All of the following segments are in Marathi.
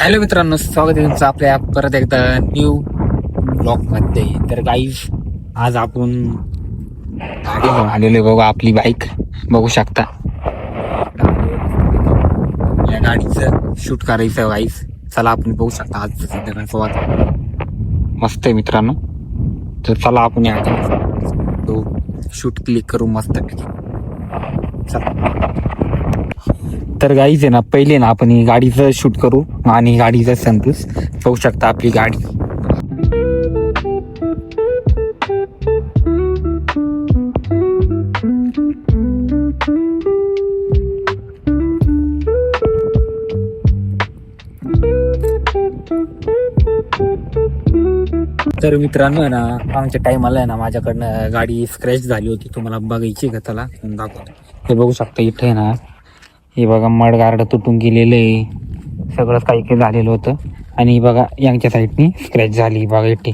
हॅलो मित्रांनो, स्वागत आहे तुमचं आपल्या परत एकदा न्यू ब्लॉग मध्ये. तर गाईज आज आपण गाडी घेऊन आलेलो बघू, आपली बाईक बघू शकता. या गाडीचं शूट करायचं गाईज. चला आपण बघू शकता आज संध्याकाळचं वातावरण मस्त आहे मित्रांनो. तर चला आपण या तो शूट क्लिक करू मस्त. चला तर गाईज आहे ना, पहिले ना आपण गाडीचं शूट करू आणि गाडीचा सनरूफ पाहू शकता आपली गाडी. तर मित्रांनो आहे ना, आमच्या टाइमाला आहे ना माझ्याकडनं गाडी स्क्रॅच झाली होती. तुम्हाला बघायची का? त्याला दाखवतो. हे बघू शकता इथे ना, हे बघा मडगार्ड तुटून गेलेलं आहे, सगळंच काही काही झालेलं होतं. आणि बघा यांच्या साईडनी स्क्रॅच झाली बघा इथे,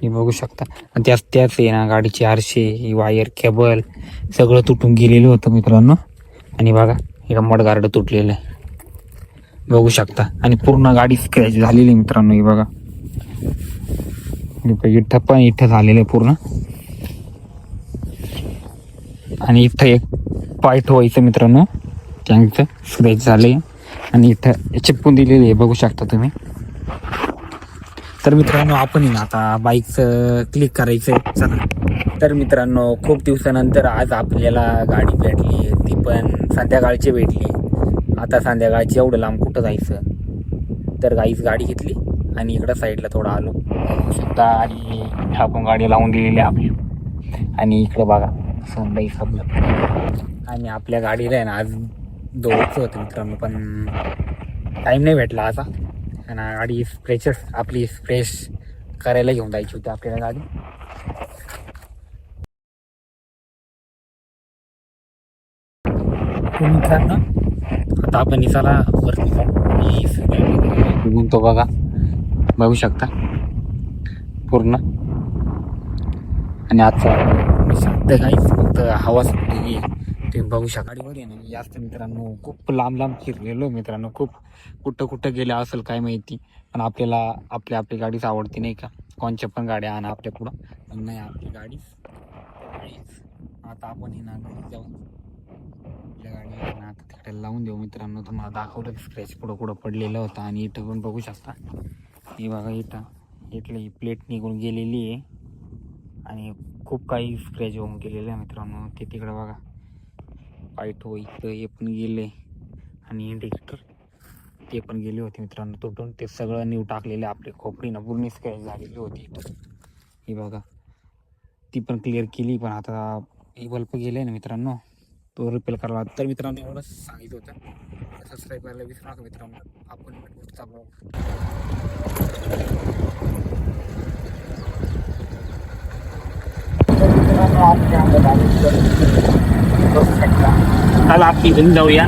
हे बघू शकता. आणि त्याच आहे ना गाडीचे आरशे, ही वायर, केबल सगळं तुटून गेलेलं होतं मित्रांनो. आणि बघा हे मडगार्ड तुटलेलं आहे बघू शकता. आणि पूर्ण गाडी स्क्रॅच झालेली आहे मित्रांनो. हे बघा इथं पण इथं झालेलं आहे पूर्ण. आणि इथं एक पाय ठेवायचं मित्रांनो, टँकचं स्क्रॅच झाले. आणि इथं चिपकून दिलेले आहे बघू शकता तुम्ही. तर मित्रांनो आपण आता बाईकचं क्लिक करायचं. चला तर मित्रांनो, खूप दिवसानंतर आज आपल्याला गाडी भेटली, ती पण संध्याकाळची भेटली. आता संध्याकाळची एवढं लांब कुठं जायचं. तर गाईच गाडी घेतली आणि इकडं साईडला थोडं आलो बघू शकता. आणि आपण गाडी लावून दिलेली आपली. आणि इकडं बघा सनराईज आपलं. आणि आपल्या गाडीला आहे ना आज दोघंच होतं मित्रांनो, पण टाईम नाही भेटला आता. आणि गाडी फ्रेशच आपली फ्रेश करायला घेऊन जायची होती आपल्याला गाडी. मित्रांनो आता आपण इसाला वरती जाऊ तो बघा बघू शकता पूर्ण. आणि आजचा शांत काहीच फक्त हवा सुटलेली तुम्ही बघू शकता. गाडीवर आहे ना जास्त मित्रांनो खूप लांब लांब फिरलेलो मित्रांनो. खूप कुठं गेल्या असेल काय माहिती, पण आपल्याला आपली गाडीच आवडती नाही का. कोणच्या पण गाड्या आणा आपल्या पुढं, पण नाही आपली गाडीच. आता आपण ना घरी जाऊ, आपल्या गाडी आता तिकडे लावून देऊ मित्रांनो. तुम्हाला दाखवलं स्क्रॅच कुठं पडलेलं होतं. आणि इथं पण बघू शकता, हे बघा इथलं ही प्लेट निघून गेलेली आहे. आणि खूप काही स्क्रॅच होऊन गेलेलं आहे मित्रांनो. ते तिकडे बघा पाईट इथं हे पण गेले. आणि इंडिकेटर ते पण गेले होते मित्रांनो तुटून. ते सगळं न्यू टाकलेले. आपले खोपडीनं पूर्ण स्क्रॅच झालेली होती. ही बघा ती पण क्लिअर केली. पण आता हे बल्ब गेले ना मित्रांनो, तो रिपेअर करावा. तर मित्रांनो एवढंच सांगितलं होतं. सबस्क्राईब करायला विसरू नका मित्रांनो. आपण पुढचा ब्लॉग चला आपली घेऊन जाऊया.